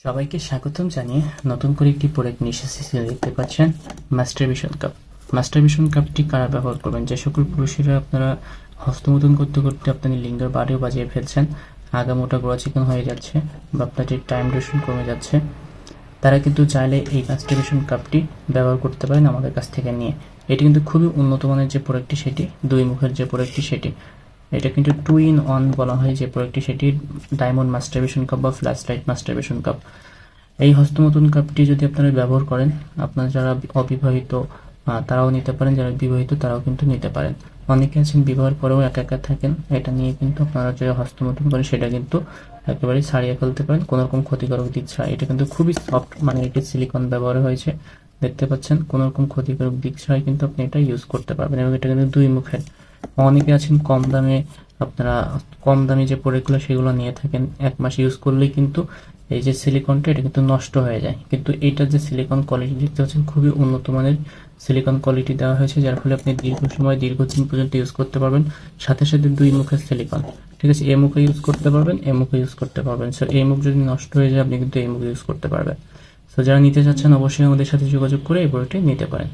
সবাইকে স্বাগতম জানিয়ে নতুন করে একটি প্রোডাক্ট নিয়ে এসেছি। দেখতে পাচ্ছেন মাস্টারবেশন কাপ। মাস্টারবেশন কাপটি কারা ব্যবহার করবেন? যে সকল পুরুষেরা আপনারা হস্তমোদন করতে করতে আপনাদের লিঙ্গের বাড়িও বাজিয়ে ফেলছেন, আগা মোটা গোড়া চিকন হয়ে যাচ্ছে বা আপনাদের টাইম ডিউরেশন কমে যাচ্ছে, তারা কিন্তু চাইলে এই মাস্টারবেশন কাপটি ব্যবহার করতে পারেন আমাদের কাছ থেকে নিয়ে। এটি কিন্তু খুবই উন্নত মানের যে প্রোডাক্টটি সেটি, দুই মুখের যে প্রোডাক্টটি সেটি। এটা কিন্তু 2 in 1 বলা হয় যে প্রোডাক্টটি, সেটি ডায়মন্ড মাস্টারবেশন কাপ বা ফ্ল্যাশ লাইট মাস্টারবেশন কাপ। এই হস্তমোদন কাপটি যদি আপনারা ব্যবহার করেন, আপনারা যারা অবিবাহিত তারাও নিতে পারেন, যারা বিবাহিত তারাও কিন্তু নিতে পারেন। অনেকে আছেন বিবাহের পরেও একা একা থাকেন, এটা নিয়ে কিন্তু আপনারা যে হস্তমোদন করেন সেটা কিন্তু একেবারে ছাড়িয়ে ফেলতে পারেন কোনো রকম ক্ষতিকারক দিক ছাড়া। এটা কিন্তু খুবই সফট, মানে এটি সিলিকন ব্যবহার হয়েছে, দেখতে পাচ্ছেন, কোনো রকম ক্ষতিকারক দিক ছাড়াই কিন্তু আপনি এটা ইউজ করতে পারবেন। এবং এটা কিন্তু দুই মুখের। অনেকে আছেন কম দামে, আপনারা কম দামি যে প্রোডাক্টগুলো সেগুলো নিয়ে থাকেন, 1 মাস ইউজ করলেই কিন্তু এই যে সিলিকনটা এটা কিন্তু নষ্ট হয়ে যায়। কিন্তু এইটার যে সিলিকন কোয়ালিটি দেখতে পাচ্ছেন, খুবই উন্নত মানের সিলিকন কোয়ালিটি দেওয়া হয়েছে, যার ফলে আপনি দীর্ঘ সময় দীর্ঘদিন পর্যন্ত ইউজ করতে পারবেন। সাথে সাথে দুই মুখের সিলিকন, ঠিক আছে, এ মুখে ইউজ করতে পারবেন, এ মুখে ইউজ করতে পারবেন। সো এই মুখ যদি নষ্ট হয়ে যায় আপনি কিন্তু এই মুখে ইউজ করতে পারবেন। সো যারা নিতে চাচ্ছেন অবশ্যই আমাদের সাথে যোগাযোগ করে এই প্রোডাক্টটি নিতে পারেন।